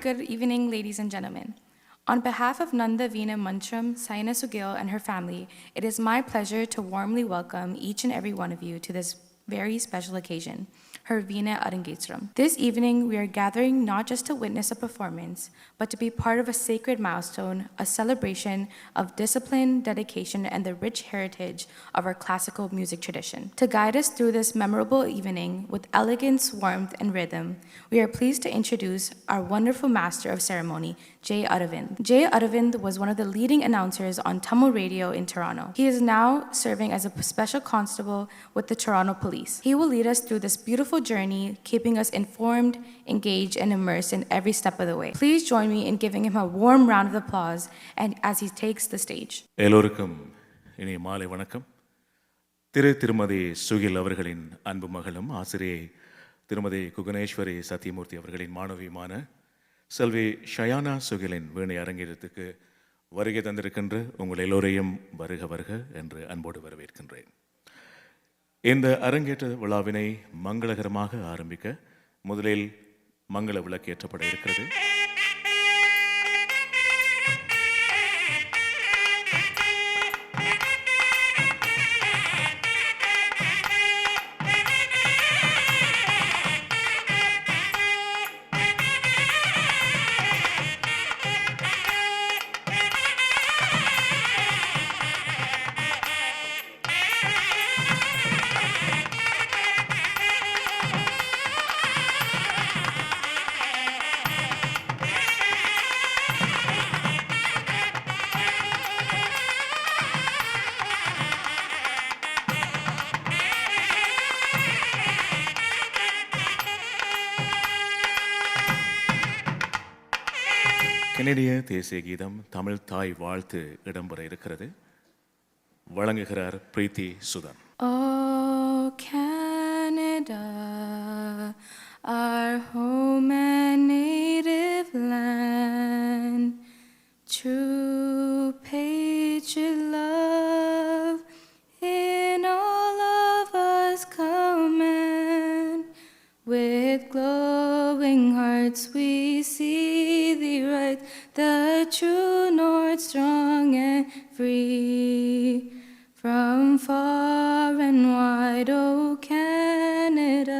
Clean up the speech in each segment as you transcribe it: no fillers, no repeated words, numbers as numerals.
good evening, ladies and gentlemen. On behalf of Nanda Veena Mancham, Shayaana Sugil, and her family, it is my pleasure to warmly welcome each and every one of you to this very special occasion, her Veena Arangetram. This evening, we are gathering not just to witness a performance, but to be part of a sacred milestone, a celebration of discipline, dedication, and the rich heritage of our classical music tradition. To guide us through this memorable evening with elegance, warmth, and rhythm, we are pleased to introduce our wonderful master of ceremony, Jay Aravind. Jay Aravind was one of the leading announcers on Tamil radio in Toronto. He is now serving as a special constable with the Toronto Police. He will lead us through this beautiful journey, keeping us informed, engaged, and immersed in every step of the way. Please join me in giving him a warm round of applause and as he takes the stage. எல்லோருக்கும் இனிய மாலை வணக்கம். திருமதி சுகில் அவர்களின் அன்பு மகளும் ஆசிரியை திருமதி குகணேஸ்வரி சத்யமூர்த்தி அவர்களின் மாணவியுமான செல்வி ஷயானா சுகிலின் வீணை அரங்கேற்றத்துக்கு வருகை தந்திருக்கின்ற உங்கள் எல்லோரையும் வருக வருக என்று அன்போடு வரவேற்கின்றேன். இந்த அரங்கேற்ற விழாவினை மங்களகரமாக ஆரம்பிக்க முதலில் மங்கள விளக்கேற்றப்பட இருக்கிறது. கனடிய தேசிய கீதம் தமிழ் தாய் வாழ்த்து இடம்பெற இருக்கிறது. வழங்குகிறார் பிரீத்தி Sudan. Oh, Canada, our home and native land, true patriot love in all of us command. With glowing hearts we see thee right, the true north strong and free. From far and wide, oh Canada,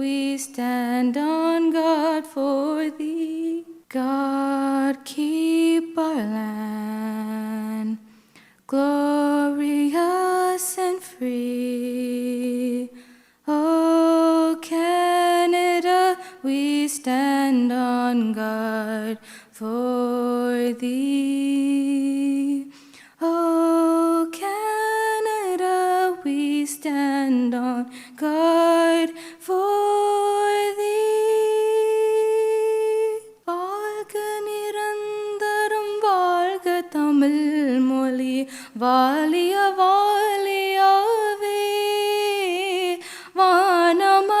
we stand on guard for thee. God keep our land glorious and free. Oh Canada, we stand on guard for thee. Oh Canada, we stand on guard for thee. வாழ்க நிரந்தரம் வாழ்க தமிழ் மொழி வாலிய வாலியாவே வானமலர்ந்ததனை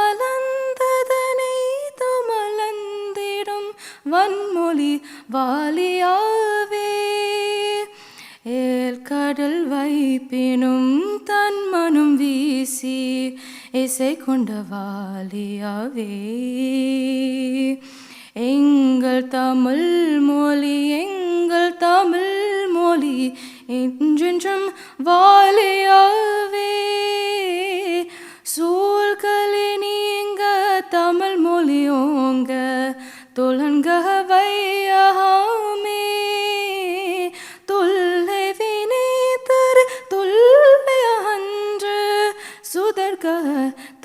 துமலர்ந்திடும் வன்மொழி வாலியாவே ஏற்கடல் வைப்பினும் தன்மனும் வீசி இசை கொண்ட வாலியாவே எங்கள் தமிழ் மொழி என்றென்றும் வாலியாவே சூழ்களே நீங்க தமிழ் மொழியோங்க தொழன்க வையமே தொல்லை வினை தரு தொல்லை அன்று சுதர்க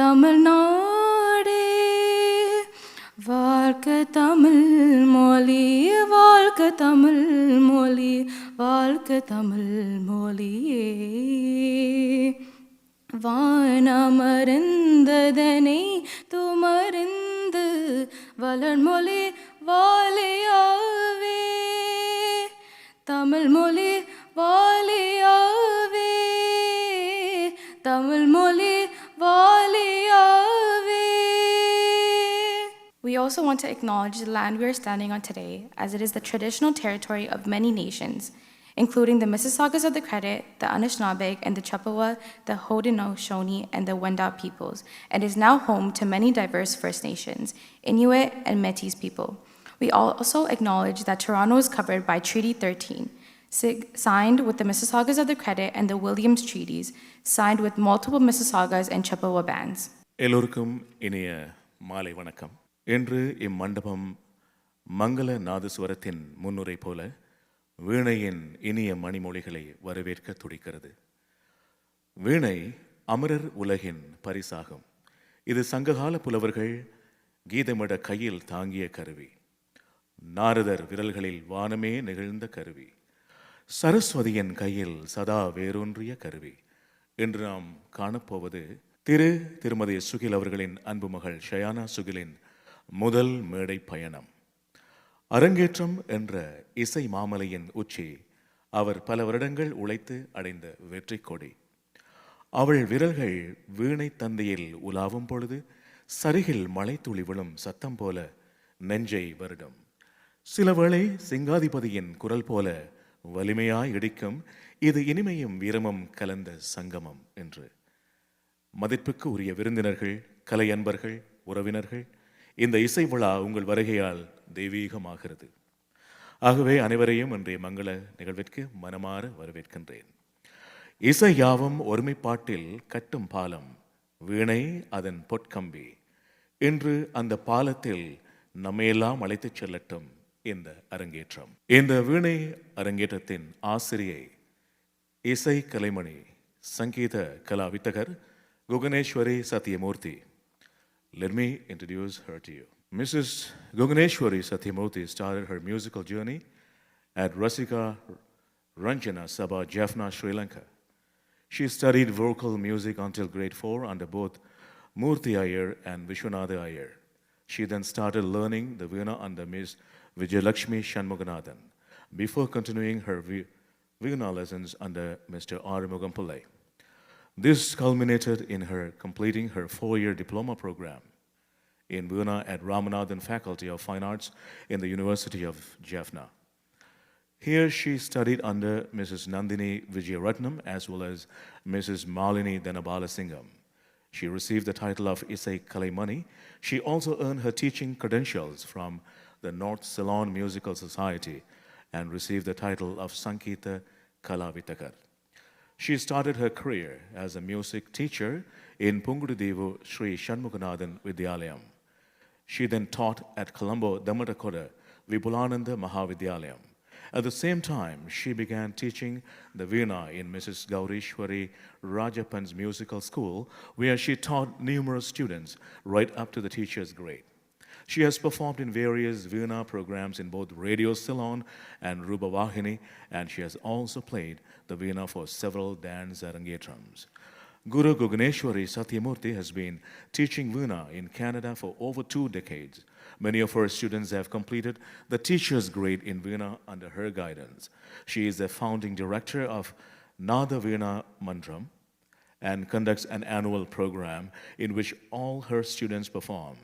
தமிழ்நாடே வாழ்க தமிழ் மொழி வாழ்க தமிழ் மொழி வாழ்க தமிழ் மொழியே வானமர்ந்ததனை துமர்ந்து வளர்மொழி வாலியாவே தமிழ் மொழி வாலியாவே தமிழ் மொழி வாலியாவே. We also want to acknowledge the land we are standing on today, as it is the traditional territory of many nations, including the Mississaugas of the Credit, the Anishinaabe, and the Chippewa, the Haudenosaunee, and the Wendat peoples, and is now home to many diverse First Nations, Inuit, and Métis people. We also acknowledge that Toronto is covered by Treaty 13, signed with the Mississaugas of the Credit and the Williams Treaties, signed with multiple Mississaugas and Chippewa bands. எல்லோருக்கும் இனிய மாலை வணக்கம். இன்று இம்மண்டபம் மங்கள நாதஸ்வரத்தின் முன்னுரை போல வீணையின் இனிய மணிமொழிகளை வரவேற்க துடிக்கிறது. வீணை அமரர் உலகின் பரிசாகும். இது சங்ககால புலவர்கள் கீதமிட கையில் தாங்கிய கருவி. நாரதர் விரல்களில் வானமே நெகிழ்ந்த கருவி. சரஸ்வதியின் கையில் சதா வேரூன்றிய கருவி. இன்று நாம் காணப்போவது திருமதி சுகில் அவர்களின் அன்பு மகள் ஷயானா சுகிலின் முதல் மேடை பயணம். அரங்கேற்றம் என்ற இசை மாமலையின் உச்சி அவர் பல வருடங்கள் உழைத்து அடைந்த வெற்றி கொடி. அவள் விரல்கள் வீணை தந்தையில் உலாவும் பொழுது சரிகில் மழை துளி விழும் சத்தம் போல நெஞ்சை வருடும். சில வேளை சிங்காதிபதியின் குரல் போல வலிமையாய் இடிக்கும். இது இனிமையும் வீரமும் கலந்த சங்கமம் என்று. மதிப்புக்கு உரிய விருந்தினர்கள், கலை அன்பர்கள், உறவினர்கள், இந்த இசை விழா உங்கள் வருகையால் தெய்வீகமாகிறது. ஆகவே அனைவரையும் இன்றைய மங்கள நிகழ்விற்கு மனமாற வரவேற்கின்றேன். இசை யாவும் ஒருமைப்பாட்டில் கட்டும் பாலம், வீணை அதன் பொற்கம்பி. இன்று அந்த பாலத்தில் நம்மையெல்லாம் அழைத்துச் செல்லட்டும் இந்த அரங்கேற்றம். இந்த வீணை அரங்கேற்றத்தின் ஆசிரியை இசை கலைமணி சங்கீத கலா வித்தகர் Guganeshwari Satyamurthy. Let me introduce her to you. Mrs. Guganeshwari Satyamurthy started her musical journey at Rasika Ranjana Sabha, Jaffna, Sri Lanka. She studied vocal music until grade 4 under both Murthy Iyer and Vishwanatha Iyer. She then started learning the Veena under Ms. Vijayalakshmi Shanmuganathan before continuing her Veena lessons under Mr. R. Mugampillai. This culminated in her completing her 4-year diploma program in Veena at Ramanathan Faculty of Fine Arts in the University of Jaffna. Here she studied under Mrs. Nandini Vijayaratnam as well as Mrs. Malini Dhanabalasingham. She received the title of Isai Kalaimani. She also earned her teaching credentials from the North Ceylon Musical Society and received the title of Sankita Kalavitakar. She started her career as a music teacher in Pungududevu Sri Shanmuganathan Vidyalayam. She then taught at Colombo Damatakoda Vipulananda Mahavidyalayam. At the same time, she began teaching the Veena in Mrs. Gaurishwari Rajapan's musical school, where she taught numerous students right up to the teacher's grade. She has performed in various Veena programs in both Radio Ceylon and Rubavahini, and she has also played the Veena for several dance Arangetrams. Guru Guganeshwari Satyamurthy has been teaching Veena in Canada for over 2 decades. Many of her students have completed the teacher's grade in Veena under her guidance. She is the founding director of Nada Veena Mantram and conducts an annual program in which all her students perform.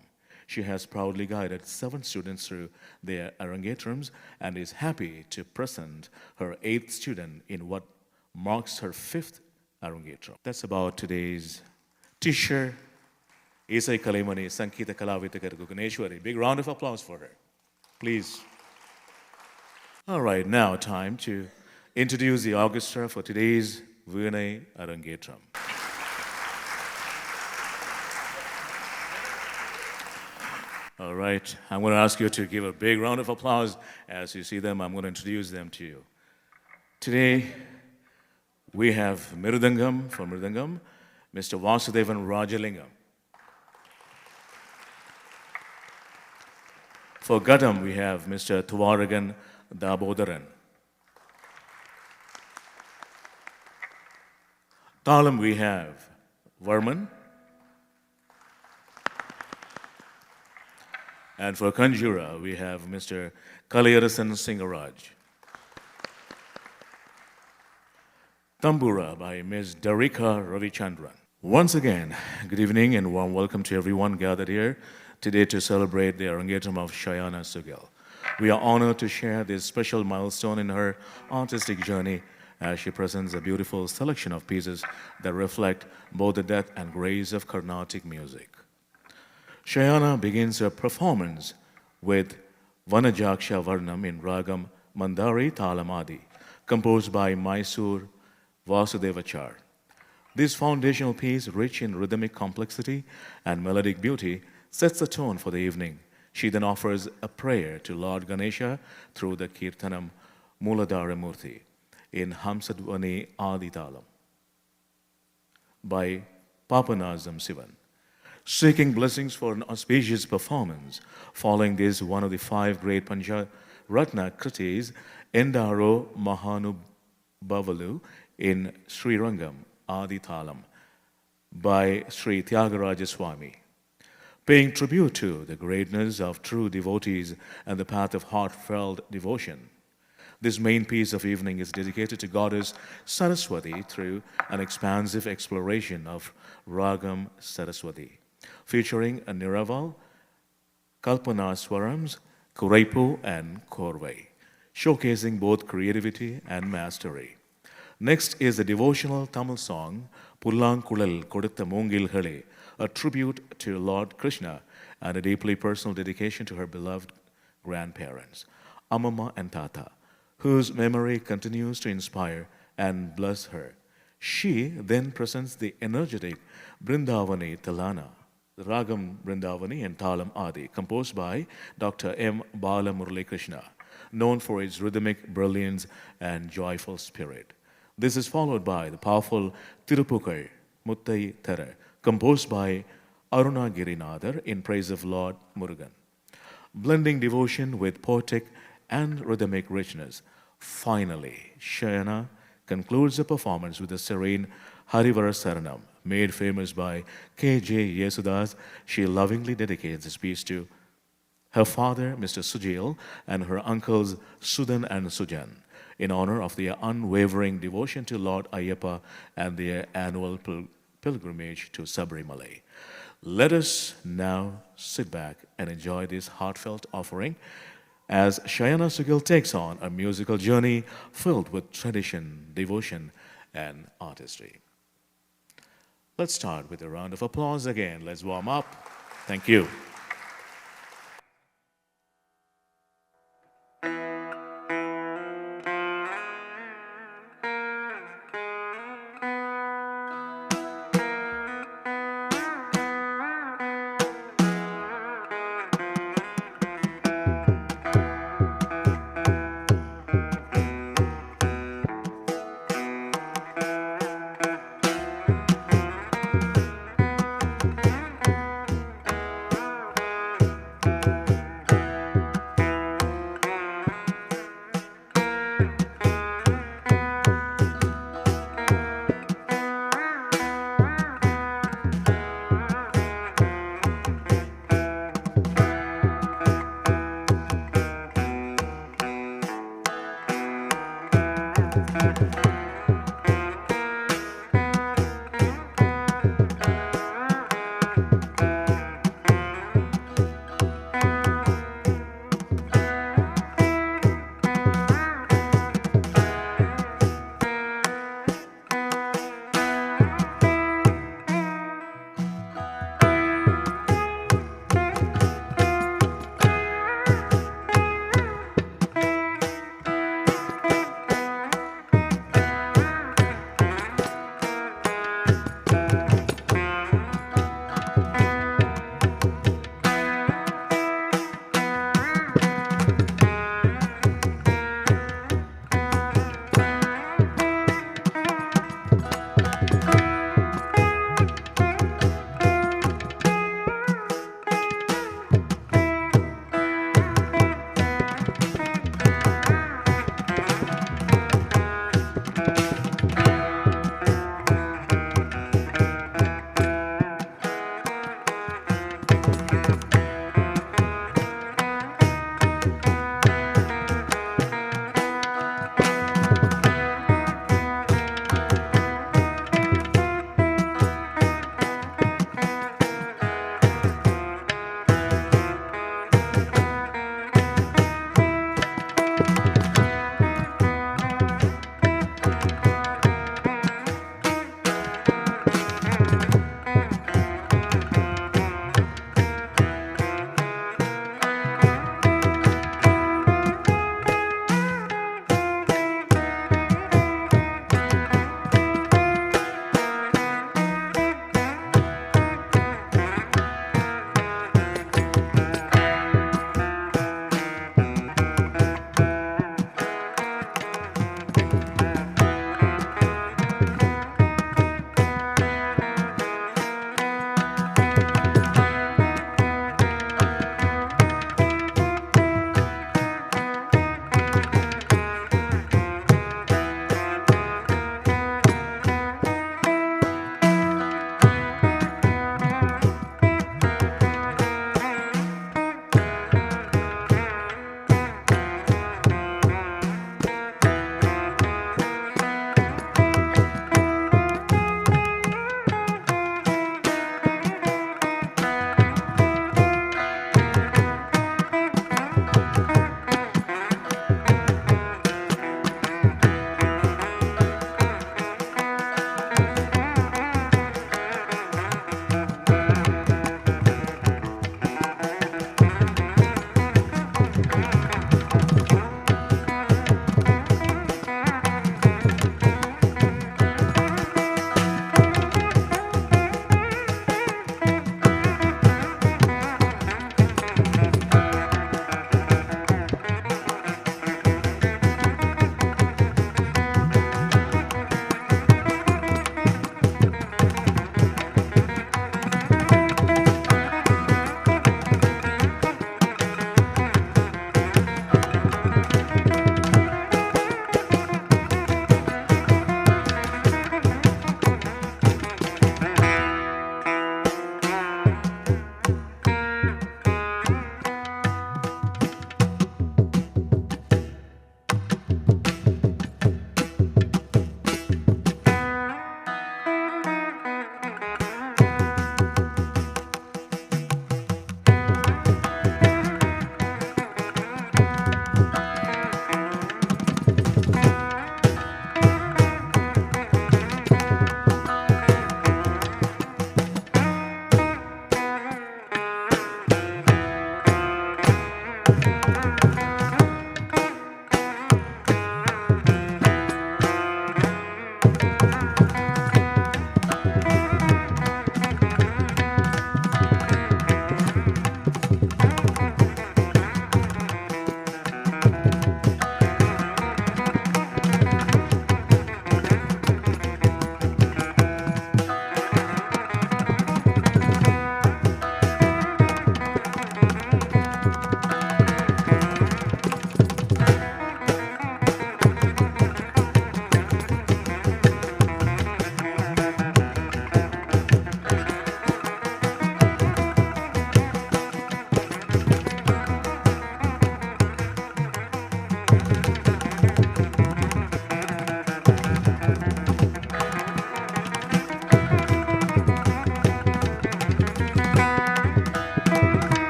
She has proudly guided 7 students through their Arangetrams and is happy to present her 8th student in what marks her 5th Arangetram. That's about today's teacher, Isai Kalaimani Sankita Kalavitakar Guganeshwari. Big round of applause for her, please. All right, now time to introduce the orchestra for today's Veena Arangetram. All right, I'm going to ask you to give a big round of applause as you see them. I'm going to introduce them to you. Today, we have Mridangam for Mridangam, Mr. Vasudevan Rajalingam. For Gadam, we have Mr. Tuwaragan Dabodaran. Talam, we have Varman. And for Kanjura, we have Mr. Kalayarasan Singaraj. Tambura by Ms. Darika Ravichandran. Once again, good evening and warm welcome to everyone gathered here today to celebrate the Arangetram of Shayaana Sugil. We are honored to share this special milestone in her artistic journey as she presents a beautiful selection of pieces that reflect both the depth and grace of Carnatic music. Shayaana begins her performance with Vanajaksha Varnam in Ragam Mandari Talamadi, composed by Mysore Vasudevachar. This foundational piece, rich in rhythmic complexity and melodic beauty, sets the tone for the evening. She then offers a prayer to Lord Ganesha through the Kirtanam Muladhara Murthy in Hamsadvani Aditalam by Papanazam Sivan. Seeking blessings for an auspicious performance, following this one of the five great Pancha Ratna Kritis, Endaro Mahanubhavalu in Sri Rangam Aditalam by Sri Tyagaraja Swami. Paying tribute to the greatness of true devotees and the path of heartfelt devotion. This main piece of evening is dedicated to Goddess Saraswati through an expansive exploration of Ragam Saraswati, featuring a Niraval, Kalpana Swarams, Kuraipu, and Korvai, showcasing both creativity and mastery. Next is the devotional Tamil song Pullankulal Kodutha Mungilhale, a tribute to Lord Krishna and a deeply personal dedication to her beloved grandparents, Amama and Tata, whose memory continues to inspire and bless her. She then presents the energetic Brindavani Talana, the Ragam Brindavani and Talam Adi, composed by Dr. M. Bala Murali Krishna, known for its rhythmic brilliance and joyful spirit. This is followed by the powerful Tirupukal Muttai Thara, composed by Aruna Girinadar in praise of Lord Murugan. Blending devotion with poetic and rhythmic richness. Finally, Shayaana concludes the performance with a serene Harivara Saranam, made famous by K.J. Yesudas. She lovingly dedicates this piece to her father, Mr. Sugil, and her uncles Sudan and Sujan, in honor of their unwavering devotion to Lord Ayyappa and their annual pilgrimage to Sabrimala. Let us now sit back and enjoy this heartfelt offering as Shayaana Sugil takes on a musical journey filled with tradition, devotion, and artistry. Let's start with a round of applause again. Let's warm up. Thank you.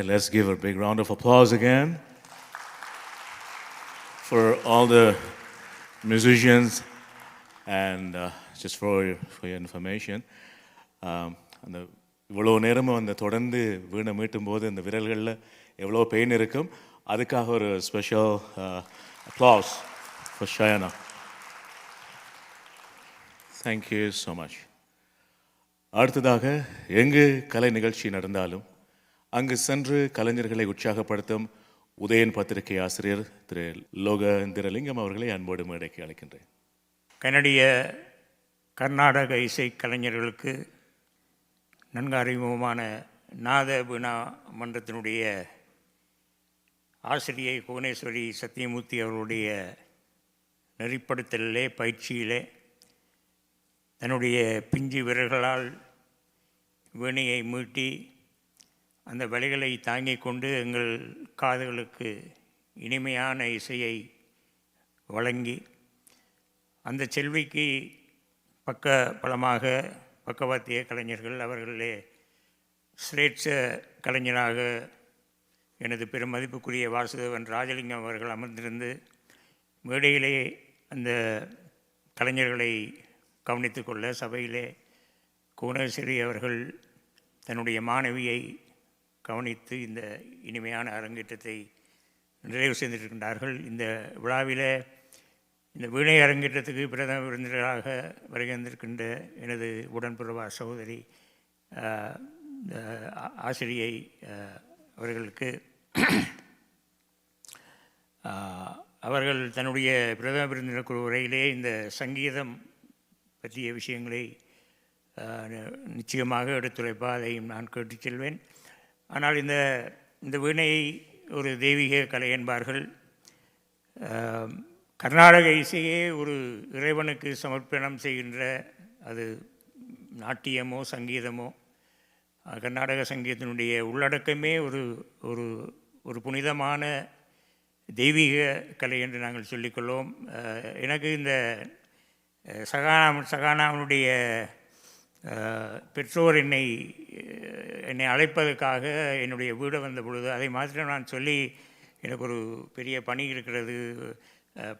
right, let's give a big round of applause again for all the musicians and just for your information. அந்த இவ்வளோ நேரமும் அந்த தொடர்ந்து வீணை மீட்டும் போது அந்த விரல்களில் எவ்வளோ பெயின் இருக்கும். அதுக்காக ஒரு special applause for Shayaana. Thank you so much. அடுத்ததாக எங்கு கலை நிகழ்ச்சி நடந்தாலும் அங்கு சென்று கலைஞர்களை உற்சாகப்படுத்தும் உதயன் பத்திரிகை ஆசிரியர் திரு லோகேந்திரலிங்கம் அவர்களை அன்போடு மேடைக்கு அழைக்கின்றேன். கனடிய கர்நாடக இசை கலைஞர்களுக்கு நன்கு அறிமுகமான நாத வீணா மன்றத்தினுடைய ஆசிரியை புவனேஸ்வரி சத்தியமூர்த்தி அவர்களுடைய நெறிப்படுத்தலிலே பயிற்சியிலே தன்னுடைய பிஞ்சு விரல்களால் வீணையை மீட்டி அந்த வலிகளை தாங்கிக் கொண்டு எங்கள் காதுகளுக்கு இனிமையான இசையை வழங்கி அந்த செல்விக்கு பக்கவாத்திய கலைஞர்கள் அவர்களே சிரேட்ச கலைஞராக எனது பெரும் மதிப்புக்குரிய வாசுதேவன் ராஜலிங்கம் அவர்கள் அமர்ந்திருந்து மேடையிலே அந்த கலைஞர்களை கவனித்து கொள்ள சபையிலே புவனேஸ்வரி அவர்கள் தன்னுடைய மாணவியை கவனித்து இந்த இனிமையான அரங்கேற்றத்தை நிறைவு செய்திருக்கின்றார்கள். இந்த விழாவில் இந்த வீணை அரங்கேற்றத்துக்கு பிரதம விருந்தினராக வருகின்றிருக்கின்ற எனது உடன்பிறவா சகோதரி ஆசிரியை அவர்களுக்கு அவர்கள் தன்னுடைய பிரதம விருந்தினர் உரையிலே இந்த சங்கீதம் பற்றிய விஷயங்களை நிச்சயமாக எடுத்துரைப்பாக அதையும் நான் கேட்டுச் செல்வேன். ஆனால் இந்த வீணையை ஒரு தெய்வீக கலை என்பார்கள். கர்நாடக இசையே ஒரு இறைவனுக்கு சமர்ப்பணம் செய்கின்ற அது நாட்டியமோ சங்கீதமோ கர்நாடக சங்கீதத்தினுடைய உள்ளடக்கமே ஒரு ஒரு ஒரு புனிதமான தெய்வீக கலை என்று நாங்கள் சொல்லிக்கொள்வோம். எனக்கு இந்த சகானாவுடைய பெற்றோர் என்னை அழைப்பதற்காக என்னுடைய வீடு வந்த பொழுது அதை மாத்திரம் நான் சொல்லி எனக்கு ஒரு பெரிய பணி இருக்கிறது,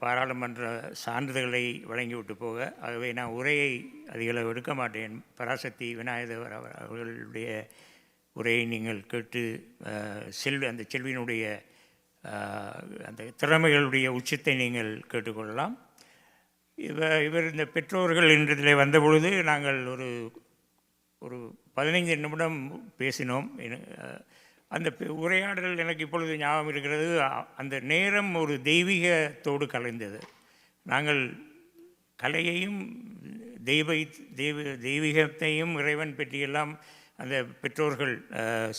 பாராளுமன்ற சான்றிதழ்களை வழங்கிவிட்டு போக. ஆகவே நான் உரையை அதிகளவு எடுக்க மாட்டேன். பராசக்தி விநாயகர் அவர்களுடைய உரையை நீங்கள் கேட்டு அந்த செல்வியினுடைய அந்த திறமைகளுடைய உச்சத்தை நீங்கள் கேட்டுக்கொள்ளலாம். இவர் இந்த பெற்றோர்கள் என்றதில் வந்த பொழுது நாங்கள் ஒரு 15 நிமிடம் பேசினோம். அந்த உரையாடல் எனக்கு இப்பொழுது ஞாபகம் இருக்கிறது. அந்த நேரம் ஒரு தெய்வீகத்தோடு கலைந்தது. நாங்கள் கலையையும் தெய்வீகத்தையும் இறைவன் பற்றியெல்லாம் அந்த பெற்றோர்கள்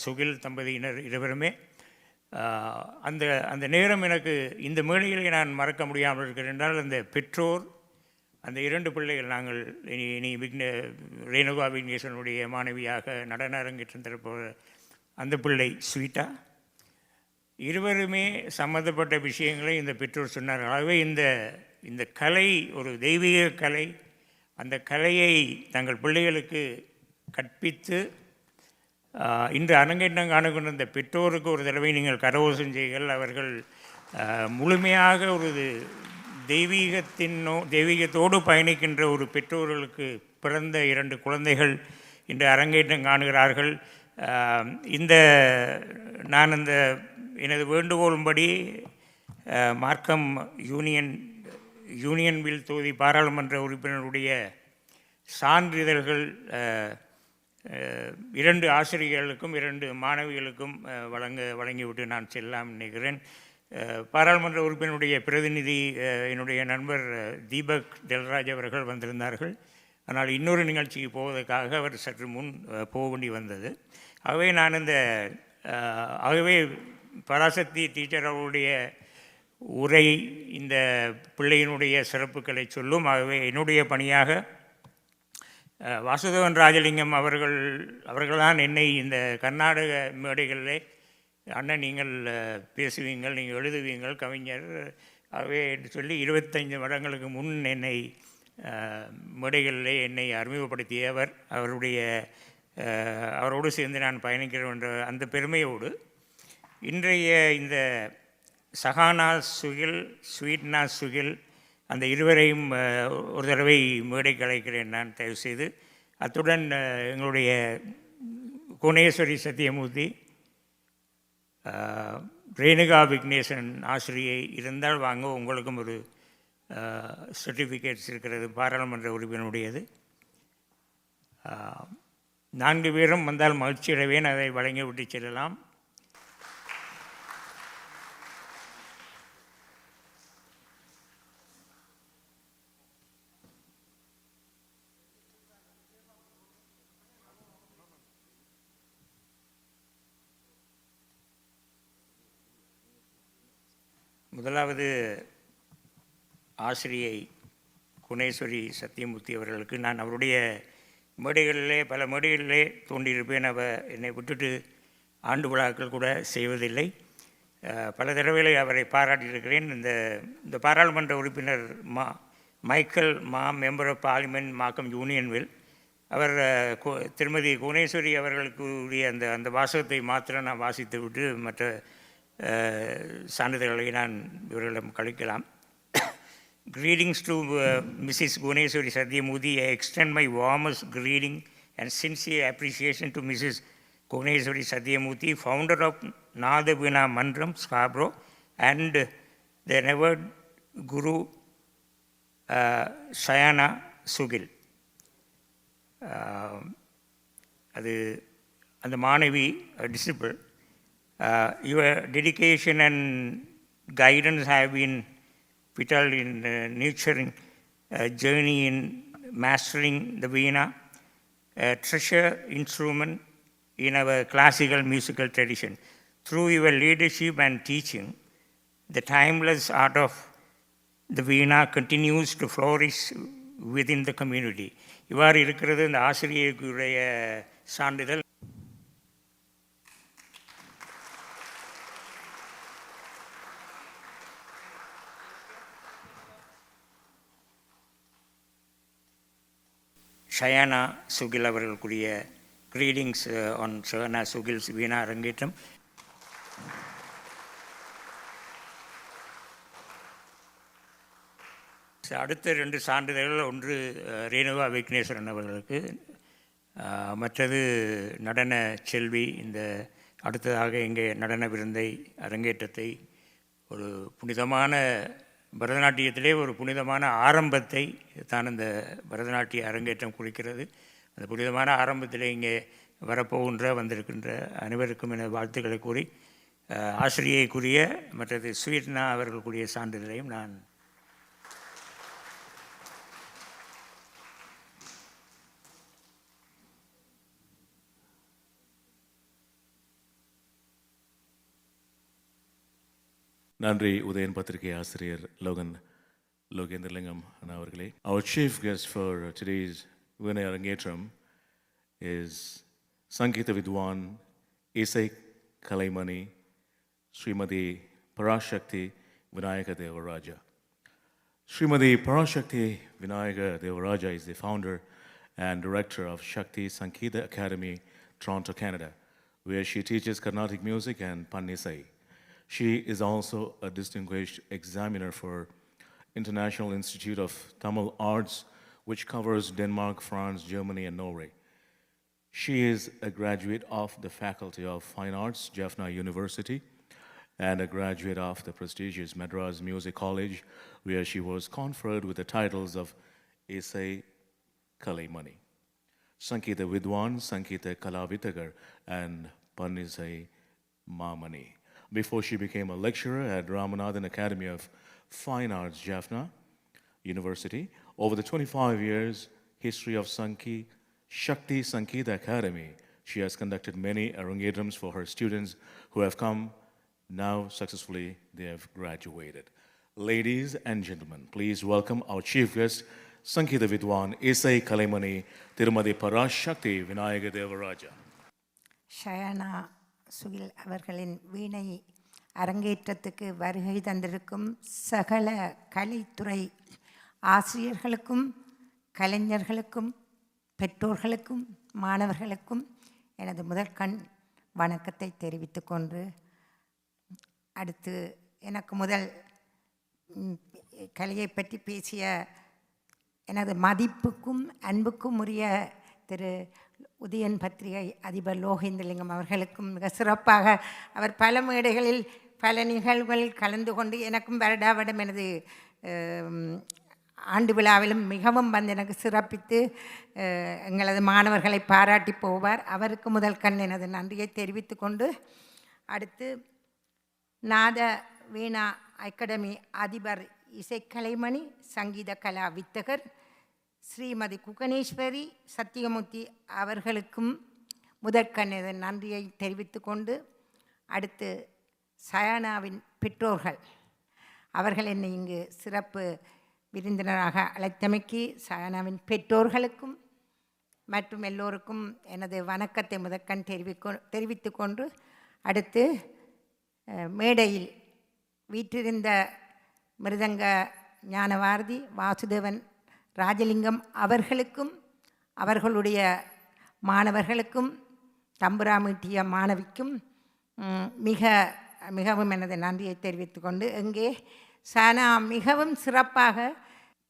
சுகில் தம்பதியினர் இருவருமே அந்த நேரம் எனக்கு இந்த மேடையிலே நான் மறக்க முடியாமல் இருக்கிறேன். என்றால் அந்த பெற்றோர் அந்த 2 பிள்ளைகள் நாங்கள் இனி ரேணுகா விக்னேஸ்வரனுடைய மாணவியாக நடன அரங்கேற்றம் தரப்போகிற அந்த பிள்ளை ஸ்வீட்டா இருவருமே சம்மந்தப்பட்ட விஷயங்களை இந்த பெற்றோர் சொன்னார்கள். ஆகவே இந்த கலை ஒரு தெய்வீக கலை. அந்த கலையை தங்கள் பிள்ளைகளுக்கு கற்பித்து இன்று அரங்கேற்றம் காணக்கொண்ட இந்த பெற்றோருக்கு ஒரு தடவை நீங்கள் கரகோஷம் செய்கள். அவர்கள் முழுமையாக ஒரு தெய்வீகத்தோடு பயணிக்கின்ற ஒரு பெற்றோர்களுக்கு பிறந்த 2 குழந்தைகள் இன்று அரங்கேற்றம் காணுகிறார்கள். நான் எனது வேண்டுகோளும்படி மார்க்கம் யூனியன்வில் தொகுதி பாராளுமன்ற உறுப்பினருடைய சான்றிதழ்கள் 2 ஆசிரியர்களுக்கும் 2 மாணவிகளுக்கும் வழங்கிவிட்டு நான் செல்லாம் நினைக்கிறேன். பாராளுமன்ற உறுப்பினருடைய பிரதிநிதி என்னுடைய நண்பர் தீபக் டெல்ராஜ் அவர்கள் வந்திருந்தார்கள். ஆனால் இன்னொரு நிகழ்ச்சிக்கு போவதற்காக அவர் சற்று முன் போக வேண்டி வந்தது. ஆகவே பராசக்தி டீச்சர் அவருடைய உரை இந்த பிள்ளையினுடைய சிறப்புகளை சொல்லும். ஆகவே என்னுடைய பணியாக வாசுதேவன் ராஜலிங்கம் அவர்கள்தான் என்னை இந்த கர்நாடக மேடைகளிலே அண்ணன் நீங்கள் பேசுவீங்கள், நீங்கள் எழுதுவீங்கள், கவிஞர் ஆகவே என்று சொல்லி 25 வருடங்களுக்கு முன் என்னை மேடைகளிலே என்னை அறிமுகப்படுத்தியவர். அவரோடு சேர்ந்து நான் பயணிக்கிறேன் என்ற அந்த பெருமையோடு இன்றைய இந்த சஹானா சுகில், ஸ்வீட்னா சுகில் அந்த இருவரையும் ஒரு தடவை மேடைக்கு அழைக்கிறேன் நான் தயவுசெய்து. அத்துடன் எங்களுடைய குணேஸ்வரி சத்தியமூர்த்தி, ரேணுகா விக்னேசன் ஆசிரியை இருந்தால் வாங்க, உங்களுக்கும் ஒரு சர்டிஃபிகேட்ஸ் இருக்கிறது, பாராளுமன்ற உறுப்பினருடையது. 4 பேரும் வந்தால் மகிழ்ச்சி அடைவேன், அதை வழங்கி விட்டு செல்லலாம். முதலாவது ஆசிரியை குணேஸ்வரி சத்தியமூர்த்தி அவர்களுக்கு நான் அவருடைய மேடைகளிலே பல மேடைகளிலே தோன்றியிருப்பேன். என்னை விட்டுட்டு ஆண்டு விழாக்கள் கூட செய்வதில்லை. பல தடவைகளை அவரை பாராட்டியிருக்கிறேன். இந்த பாராளுமன்ற உறுப்பினர் Michael member of parliament Markham Unionville அவர் திருமதி குணேஸ்வரி அவர்களுக்கு உரிய அந்த வாசகத்தை மாத்திரம் நான் வாசித்து விட்டு மற்ற சான்றிதழ்களை நான் இவர்களிடம் கழிக்கலாம். Greetings to Mrs. Guneshwari Satyamurthy. I extend my warmest greeting and sincere appreciation to Mrs. Guneshwari Satyamurthy, founder of Veena Mandram, Scarborough, and the revered Guru Shayaana Sugil. அது அந்த மாணவி disciple. Your dedication and guidance have been vital in nurturing a journey in mastering the Veena, a treasure instrument in our classical musical tradition. Through your leadership and teaching, the timeless art of the Veena continues to flourish within the community. இவ்வாறு இருக்கிறது இந்த ஆசிரியருக்குடைய சான்றிதழ். ஷயானா சுகில் அவர்களுக்குரிய greetings on Shayana சுகில்ஸ் வீணா அரங்கேற்றம். அடுத்த 2 சான்றிதழ்கள், ஒன்று ரேணுகா விக்னேஸ்வரன் அவர்களுக்கு, மற்றது நடன செல்வி. இந்த அடுத்ததாக இங்கே நடன விருந்தை அரங்கேற்றத்தை ஒரு புனிதமான பரதநாட்டியத்திலே ஒரு புனிதமான ஆரம்பத்தை தான் இந்த பரதநாட்டிய அரங்கேற்றம் குறிக்கிறது. அந்த புனிதமான ஆரம்பத்திலே இங்கே வந்திருக்கின்ற அனைவருக்கும் என வாழ்த்துக்களை கூறி ஆசிரியைக்குரிய மற்றது ஸ்வீட்னா அவர்களுக்குரிய சான்றிதழையும் நான் நன்றி உதயன் பத்திரிகை ஆசிரியர் லோகேந்திரலிங்கம் அவர்களே. Our chief guest for today's Veena Arangetram is Sangeeta Vidwan Isai Kalaimani Srimati Parashakti Vinayaka Devaraja. Srimati Parashakti Vinayaka Devaraja is the founder and director of Shakti Sangeeta Academy, Toronto, Canada, where she teaches Carnatic music and Pannisai. She is also a distinguished examiner for International Institute of Tamil Arts, which covers Denmark, France, Germany, and Norway. She is a graduate of the Faculty of Fine Arts, Jaffna University, and a graduate of the prestigious Madras Music College, where she was conferred with the titles of Isai Kalaimani, Sangeeta Vidwan, Sangeeta Kalavitagar, and Pannisai Mamani. Before she became a lecturer at Ramanathan Academy of Fine Arts, Jaffna University. Over the 25 years history of Shakti Sangeeta Academy, she has conducted many Arangetrams for her students who have come. Now successfully they have graduated. Ladies and gentlemen, please welcome our chief guest, Sangeeta Vidwan Isai Kalaimani Tirumadi Parashakti Vinayaka Devaraja. Shayana சுகில் அவர்களின் வீணை அரங்கேற்றத்துக்கு வருகை தந்திருக்கும் சகல கலைத்துறை ஆசிரியர்களுக்கும் கலைஞர்களுக்கும் பெற்றோர்களுக்கும் மாணவர்களுக்கும் எனது முதற்கண் வணக்கத்தை தெரிவித்துக் கொண்டு அடுத்து எனக்கு முதல் கலையை பற்றி பேசிய எனது மதிப்புக்கும் அன்புக்கும் உரிய திரு உதயன் பத்திரிகை அதிபர் லோகேந்திரலிங்கம் அவர்களுக்கும் மிக சிறப்பாக அவர் பல மேடைகளில் பல நிகழ்வுகளில் கலந்து கொண்டு எனக்கும் வருடாவிடம் எனது ஆண்டு விழாவிலும் மிகவும் வந்து எனக்கு சிறப்பித்து எங்களது மாணவர்களை பாராட்டி போவார். அவருக்கு முதல் கண் எனது நன்றியை தெரிவித்து கொண்டு அடுத்து நாத வீணா அகாடமி அதிபர் இசைக்கலைமணி சங்கீத கலா வித்தகர் ஸ்ரீமதி குகணேஸ்வரி சத்தியமூர்த்தி அவர்களுக்கும் முதற்கண் எனது நன்றியை தெரிவித்து கொண்டு அடுத்து சயானாவின் பெற்றோர்கள் அவர்கள் என்னை இங்கு சிறப்பு விருந்தினராக அழைத்தமைக்கு சயானாவின் பெற்றோர்களுக்கும் மற்றும் எல்லோருக்கும் எனது வணக்கத்தை முதற்கண் தெரிவித்து கொண்டு அடுத்து மேடையில் வீற்றிருந்த மிருதங்க ஞானவாரதி வாசுதேவன் ராஜலிங்கம் அவர்களுக்கும் அவர்களுடைய மாணவர்களுக்கும் தம்புரா மீட்டிய மாணவிக்கும் மிகவும் எனது நன்றியை தெரிவித்து கொண்டு இங்கே சானா மிகவும் சிறப்பாக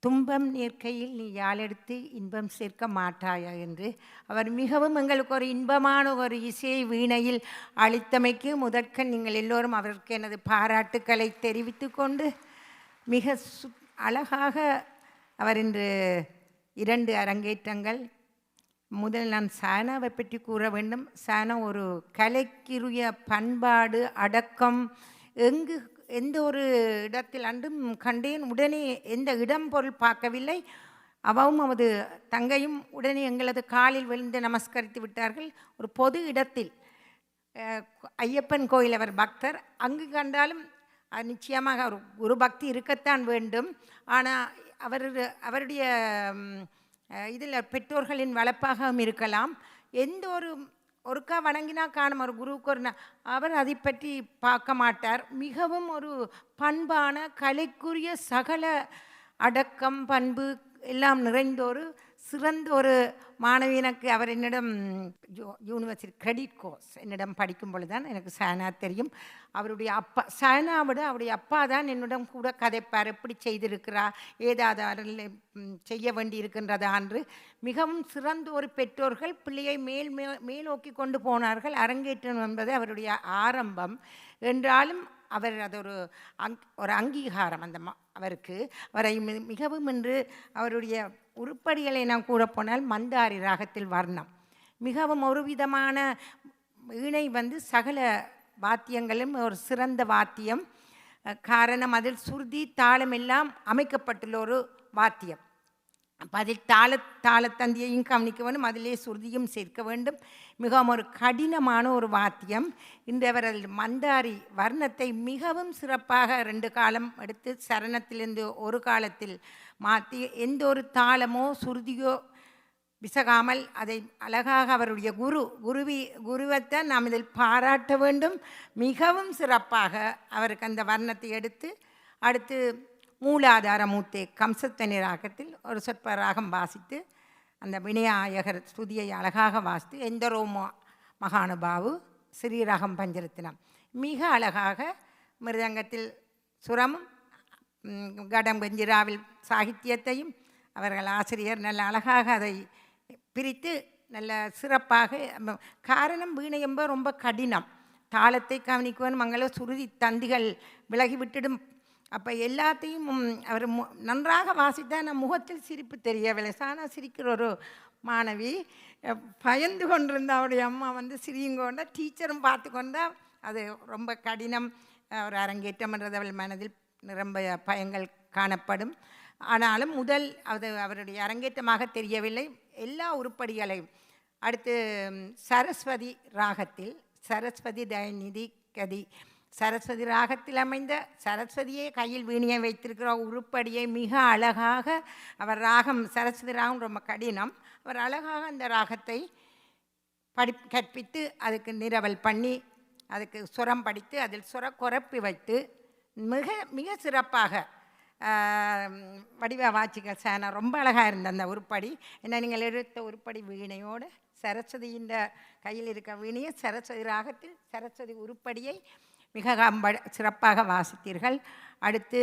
துன்பம் நிற்கையில் நீ யாழெடுத்து இன்பம் சேர்க்க மாட்டாயா என்று அவர் மிகவும் எங்களுக்கு ஒரு இன்பமான ஒரு இசையை வீணையில் அளித்தமைக்கு முதற்கண் நீங்கள் எல்லோரும் அவருக்கு எனது பாராட்டுக்களை தெரிவித்து கொண்டு மிக அழகாக அவர் இன்று 2 அரங்கேற்றங்கள். முதல் நான் சானாவை பற்றி கூற வேண்டும். சானா ஒரு கலைக்குரிய பண்பாடு அடக்கம் எந்த ஒரு இடத்தில் அன்றும் கண்டேன். உடனே எந்த இடம் பொருள் பார்க்கவில்லை. அவவும் அவது தங்கையும் உடனே எங்களது காலில் விழுந்து நமஸ்கரித்து விட்டார்கள். ஒரு பொது இடத்தில் ஐயப்பன் கோயில் அவர் பக்தர், அங்கு கண்டாலும் நிச்சயமாக ஒரு குரு பக்தி இருக்கத்தான் வேண்டும். ஆனால் அவருடைய இதில் பெற்றோர்களின் வளர்ப்பாகவும் இருக்கலாம். எந்த ஒருக்கா வணங்கினா காணும் ஒரு குருவுக்கு அவர் அதை பற்றி பார்க்க மாட்டார். மிகவும் ஒரு பண்பான கலைக்குரிய சகல அடக்கம் பண்பு எல்லாம் நிறைந்த ஒரு சிறந்த ஒரு மாணவி. எனக்கு அவர் என்னிடம் யூனிவர்சிட்டி கிரெடிட் கோர்ஸ் என்னிடம் படிக்கும் பொழுது தான் எனக்கு சானா தெரியும். அவருடைய அப்பா சானாவிட அவருடைய அப்பா தான் என்னிடம் கூட கதைப்பார், எப்படி செய்திருக்கிறா ஏதாவது செய்ய வேண்டி இருக்கின்றதா என்று. மிகவும் சிறந்த ஒரு பெற்றோர்கள் பிள்ளையை மேலோக்கி கொண்டு போனார்கள். அரங்கேற்றம் என்பது அவருடைய ஆரம்பம் என்றாலும் அவர் அது ஒரு அங்கீகாரம் அந்த அவருக்கு. அவரை மிகவும் என்று அவருடைய உருப்படிகளை நான் கூட போனால் மந்தாரி ராகத்தில் வர்ணம் மிகவும் ஒரு விதமான வீணை சகல வாத்தியங்களும் ஒரு சிறந்த வாத்தியம். காரணம் அதில் சுருதி தாளம் எல்லாம் அமைக்கப்பட்டுள்ள ஒரு வாத்தியம். அப்போ அதில் தாளத்தந்தியையும் கவனிக்க வேண்டும், அதிலே சுருதியும் சேர்க்க வேண்டும். மிகவும் ஒரு கடினமான ஒரு வாத்தியம். இன்று அவர் மந்தாரி வர்ணத்தை மிகவும் சிறப்பாக 2 காலம் எடுத்து சரணத்திலிருந்து ஒரு காலத்தில் மாற்றி எந்த ஒரு தாளமோ சுருதியோ விசகாமல் அதை அழகாக அவருடைய குருவைத்தான் நாம் இதில் பாராட்ட வேண்டும். மிகவும் சிறப்பாக அவருக்கு அந்த வர்ணத்தை எடுத்து அடுத்து மூலாதார மூத்தே கம்சத்தனி ராகத்தில் ஒரு சொற்ப ராகம் வாசித்து அந்த விநாயகர் ஸ்துதியை அழகாக வாசித்து எந்தரோமோ மகானுபாவு ஸ்ரீராகம் பஞ்சரத்தினம் மிக அழகாக மிருதங்கத்தில் சுரமும் கடம் கஞ்சிராவில் சாகித்யத்தையும் அவர்கள் ஆசிரியர் நல்ல அழகாக அதை பிரித்து நல்ல சிறப்பாக. காரணம் வீணை என்பது ரொம்ப கடினம், தாளத்தை கவனிக்குவன் மங்கள சுருதி தந்திகள் விலகிவிட்டிடும். அப்போ எல்லாத்தையும் அவர் நன்றாக வாசித்தா நான் முகத்தில் சிரிப்பு தெரியவில்லை. சானா சிரிக்கிற ஒரு மாணவி பயந்து கொண்டிருந்த அவருடைய அம்மா சிரியுங்கொண்டா டீச்சரும் பார்த்து கொண்டா அது ரொம்ப கடினம். ஒரு அரங்கேற்றம்ன்றது அவள் மனதில் நிரம்ப பயங்கள் காணப்படும். ஆனாலும் முதல் அவருடைய அரங்கேற்றமாக தெரியவில்லை. எல்லா உருப்படிகளையும் அடுத்து சரஸ்வதி ராகத்தில் சரஸ்வதி தயநிதி கதி சரஸ்வதி ராகத்தில் அமைந்த சரஸ்வதியை கையில் வீணியை வைத்திருக்கிற உருப்படியை மிக அழகாக அவர் ராகம் சரஸ்வதி ராகம் ரொம்ப கடினம். அவர் அழகாக அந்த ராகத்தை கற்பித்து அதுக்கு நிரவல் பண்ணி அதுக்கு சுரம் படித்து அதில் சுர குறைப்பி வைத்து மிக மிக சிறப்பாக வடிவ வாச்சிகள் சானா ரொம்ப அழகாக இருந்த அந்த உருப்படி. என்ன நீங்கள் எடுத்த உருப்படி வீணையோடு சரஸ்வதியின் கையில் இருக்க வீணையை சரஸ்வதி ராகத்தில் சரஸ்வதி உருப்படியை மிக சிறப்பாக வாசித்தீர்கள். அடுத்து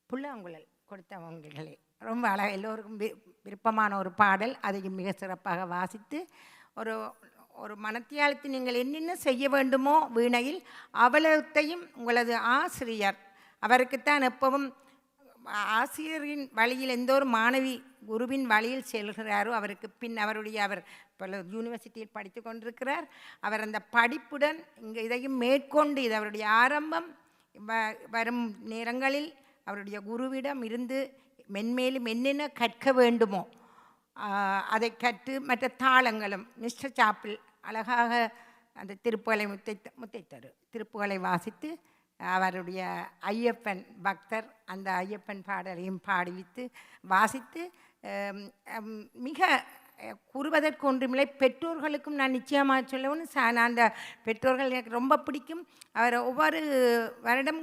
புல்லாங்குழல் கொடுத்தவங்களே ரொம்ப எல்லோருக்கும் விருப்பமான ஒரு பாடல், அதையும் மிக சிறப்பாக வாசித்து ஒரு ஒரு மனத்தியாலத்தில் நீங்கள் என்னென்ன செய்ய வேண்டுமோ வீணையில் அவ்வளத்தையும் உங்களது ஆசிரியர், அவருக்குத்தான் எப்பவும் ஆசிரியரின் வழியில் எந்த ஒரு மாணவி குருவின் வழியில் செல்கிறாரோ அவருக்கு பின் அவர் பல யூனிவர்சிட்டியில் படித்து கொண்டிருக்கிறார். அவர் அந்த படிப்புடன் இங்கே இதையும் மேற்கொண்டு இது அவருடைய ஆரம்பம். வரும் நேரங்களில் அவருடைய குருவிடம் இருந்து மென்மேலும் என்னென்ன கற்க வேண்டுமோ அதை கற்று மற்ற தாளங்களும் மிஸ்டர் சாப்பிள் அழகாக அந்த திருப்புகளை முத்தைத்தரு திருப்புகளை வாசித்து அவருடைய ஐயப்பன் பக்தர் அந்த ஐயப்பன் பாடலையும் பாடிவித்து வாசித்து மிக கூறுவதற்கு ஒன்றுமில்லை. பெற்றோர்களுக்கும் நான் நிச்சயமாக சொல்லவும் நான் அந்த பெற்றோர்கள் எனக்கு ரொம்ப பிடிக்கும். அவர் ஒவ்வொரு வருடம்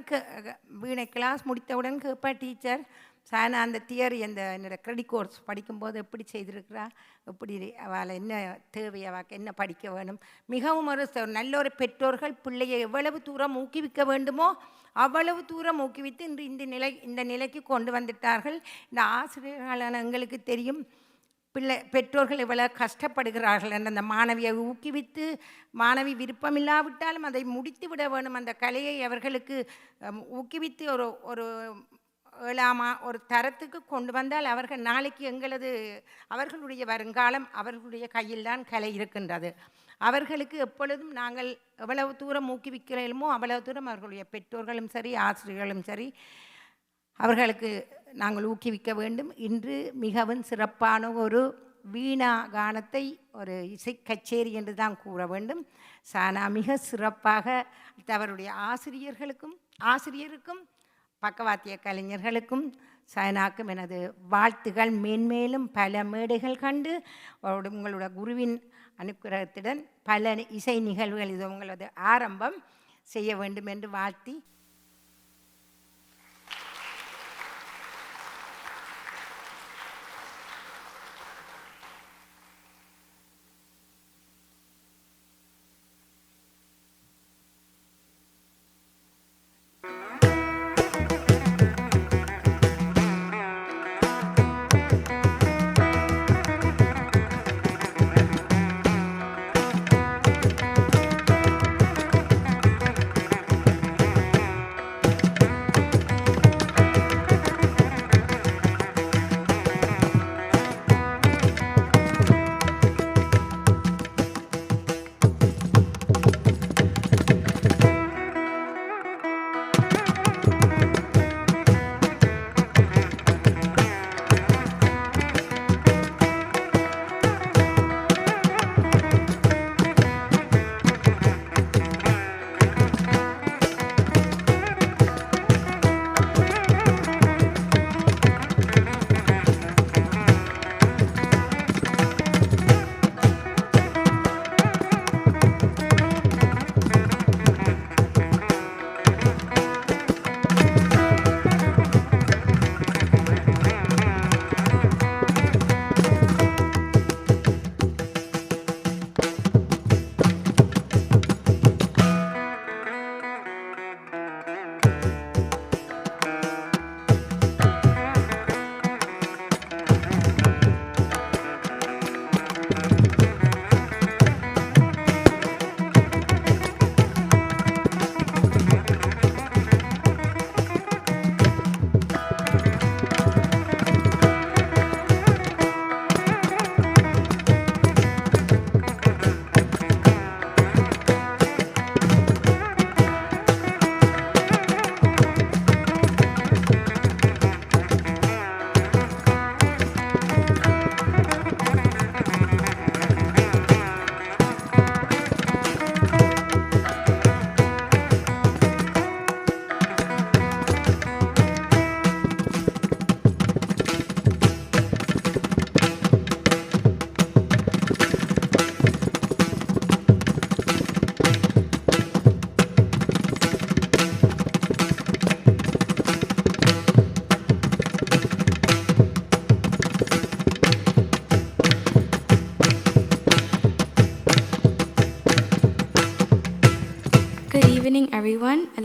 வீணை கிளாஸ் முடித்தவுடன் கேட்பா டீச்சர் சானா அந்த தியரி அந்த என்னோட கிரெடிட் கோர்ஸ் படிக்கும்போது எப்படி செய்திருக்கிறா, எப்படி அவளை என்ன தேவை, அவளுக்கு என்ன படிக்க வேணும். மிகவும் ஒரு நல்ல ஒரு பெற்றோர்கள் பிள்ளையை எவ்வளவு தூரம் ஊக்குவிக்க வேண்டுமோ அவ்வளவு தூரம் ஊக்குவித்து இன்று இந்த நிலைக்கு கொண்டு வந்துட்டார்கள். இந்த ஆசிரியர்களான எங்களுக்கு தெரியும் பெற்றோர்கள் எவ்வளவு கஷ்டப்படுகிறார்கள் என்ற அந்த மாணவியை ஊக்குவித்து மாணவி விருப்பமில்லாவிட்டாலும் அதை முடித்து விட வேணும். அந்த கலையை அவர்களுக்கு ஊக்குவித்து ஒரு ஒரு தரத்துக்கு கொண்டு வந்தால் அவர்கள் நாளைக்கு அவர்களுடைய வருங்காலம் அவர்களுடைய கையில்தான் கலை இருக்கின்றது. அவர்களுக்கு எப்பொழுதும் நாங்கள் எவ்வளவு தூரம் ஊக்குவிக்கிறோமோ அவ்வளவு தூரம் அவர்களுடைய பெற்றோர்களும் சரி ஆசிரியர்களும் சரி அவர்களுக்கு நாங்கள் ஊக்குவிக்க வேண்டும். இன்று மிகவும் சிறப்பான ஒரு வீணா கானத்தை ஒரு இசை கச்சேரி என்று தான் கூற வேண்டும். சானா மிக சிறப்பாக அவருடைய ஆசிரியருக்கும் பக்கவாத்திய கலைஞர்களுக்கும் சானாக்கும் எனது வாழ்த்துகள். மேன்மேலும் பல மேடைகள் கண்டு உங்களோட குருவின் அனுக்கிரகத்துடன் பல இசை நிகழ்வுகள் இது உங்களது ஆரம்பம் செய்ய வேண்டும் என்று வாழ்த்தி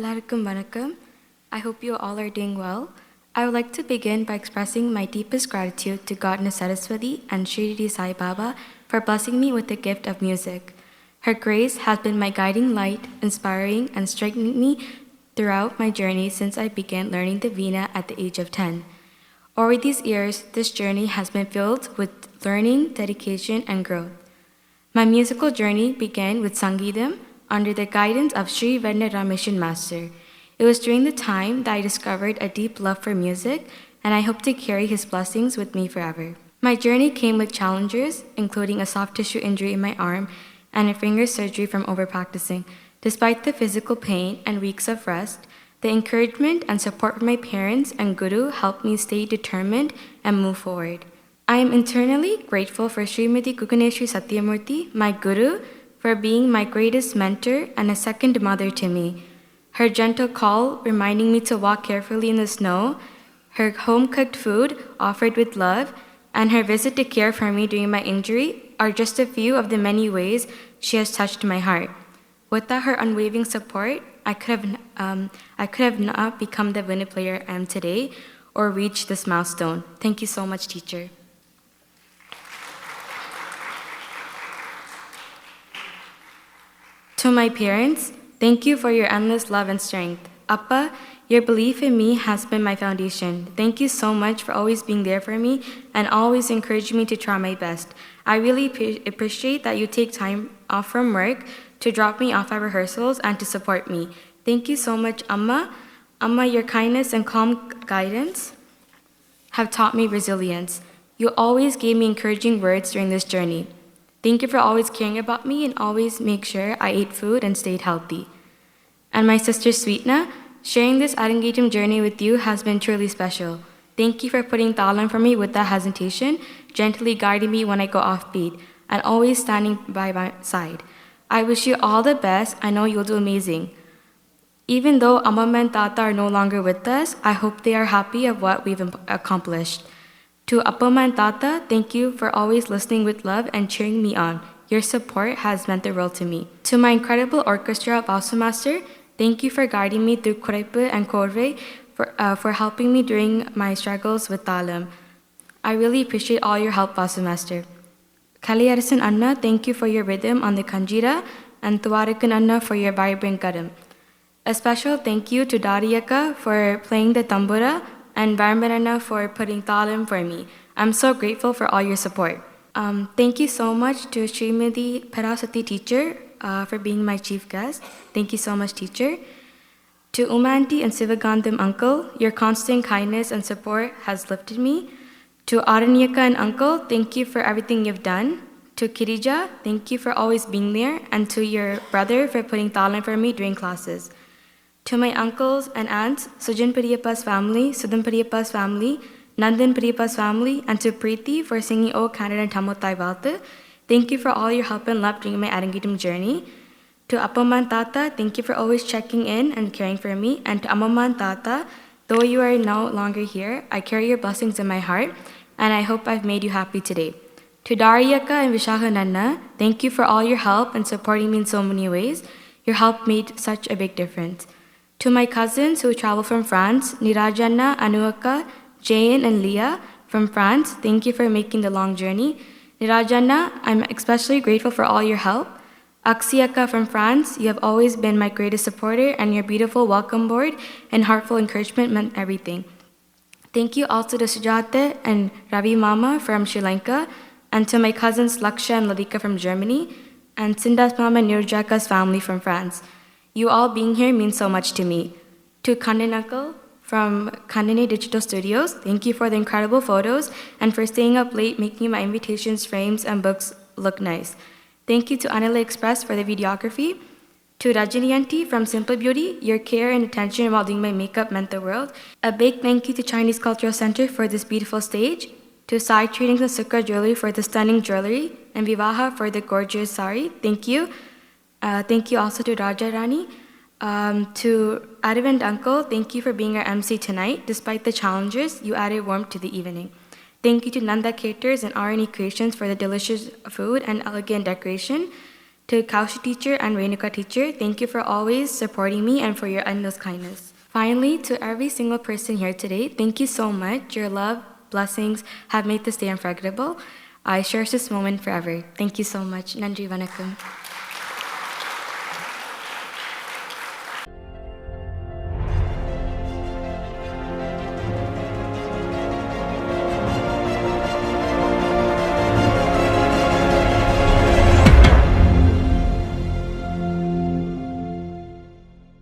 Ellarukkum vanakkam. I hope you all are doing well. I would like to begin by expressing my deepest gratitude to Goddess Saraswati and Shirdi Sai Baba for blessing me with the gift of music. Her grace has been my guiding light, inspiring and strengthening me throughout my journey since I began learning the Veena at the age of 10. Over these years, this journey has been filled with learning, dedication, and growth. My musical journey began with Sangeetam under the guidance of Sri Veena Mission Master. It was during the time that I discovered a deep love for music, and I hope to carry his blessings with me forever. My journey came with challenges, including a soft tissue injury in my arm and a finger surgery from overpracticing. Despite the physical pain and weeks of rest, the encouragement and support from my parents and Guru helped me stay determined and move forward. I am internally grateful for Srimati Kukaneshri Satyamurthy, my Guru, for being my greatest mentor and a second mother to me. Her gentle call reminding me to walk carefully in the snow, her home-cooked food offered with love, and her visit to care for me during my injury are just a few of the many ways she has touched my heart. Without her unwavering support, I could have not become the Veena player I am today or reached this milestone. Thank you so much, teacher. To my parents, thank you for your endless love and strength. Appa, your belief in me has been my foundation. Thank you so much for always being there for me and always encouraging me to try my best. I really appreciate that you take time off from work to drop me off at rehearsals and to support me. Thank you so much, Amma. Amma, your kindness and calm guidance have taught me resilience. You always gave me encouraging words during this journey. Thank you for always caring about me and always make sure I ate food and stayed healthy. And my sister Sweetna, sharing this Arangetram journey with you has been truly special. Thank you for putting talam for me without hesitation, gently guiding me when I go off beat, and always standing by my side. I wish you all the best. I know you'll do amazing. Even though Amma and Tata are no longer with us, I hope they are happy of what we've accomplished. To Appama and Tata, thank you for always listening with love and cheering me on. Your support has meant the world to me. To my incredible orchestra, Vasu Master, thank you for guiding me through Kuraipu and Korve, for helping me during my struggles with Talam. I really appreciate all your help, Vasu Master. Kaliyarasan Anna, thank you for your rhythm on the Kanjira, and Tuwarakan Anna for your vibrant gadam. A special thank you to Dariyaka for playing the tambura and Varmanana for putting talam for me. I'm so grateful for all your support. Thank you so much to Srimati Parasati teacher for being my chief guest. Thank you so much, teacher. To Umanti and Sivagandham uncle, your constant kindness and support has lifted me. To Aranyaka and uncle, thank you for everything you've done. To Kirija, thank you for always being there. And to your brother for putting talam for me during classes. To my uncles and aunts, Sujan Pariyapa's family, Sudhan Pariyapa's family, Nandan Pariyapa's family, and to Preeti for singing O Kannada and Tamil Thai Valtu, thank you for all your help and love during my Arangetram journey. To Appamma and Tata, thank you for always checking in and caring for me. And to Ammamma and Tata, though you are no longer here, I carry your blessings in my heart, and I hope I've made you happy today. To Dariyaka and Vishaha Nanna, thank you for all your help and supporting me in so many ways. Your help made such a big difference. To my cousins who travel from France, Nirajanna, Anuaka, Jayan, and Leah from France, thank you for making the long journey. Nirajanna, I'm especially grateful for all your help. Axiaka from France, you have always been my greatest supporter, and your beautiful welcome board and heartful encouragement meant everything. Thank you also to Sujata and Ravi Mama from Sri Lanka, and to my cousins Laksha and Ladika from Germany, and Sindas Mama and Nirjaka's family from France. You all being here means so much to me. To Kandan Uncle from Kandane Digital Studios, thank you for the incredible photos and for staying up late making my invitations, frames, and books look nice. Thank you to Anile Express for the videography. To Rajini Auntie from Simple Beauty, your care and attention while doing my makeup meant the world. A big thank you to Chinese Cultural Center for this beautiful stage. To Sai Tradings and Sukha Jewelry for the stunning jewelry. And Vivaha for the gorgeous sari. Thank you. Thank you also to Raja Rani. To Aravind Uncle, thank you for being our MC tonight. Despite the challenges, you added warmth to the evening. Thank you to Nanda Caters and RNE Creations for the delicious food and elegant decoration. To Kaushi teacher and Renuka teacher, thank you for always supporting me and for your endless kindness. Finally, to every single person here today, thank you so much. Your love, blessings have made this day unforgettable. I cherish this moment forever. Thank you so much. Nandri Vanakkam.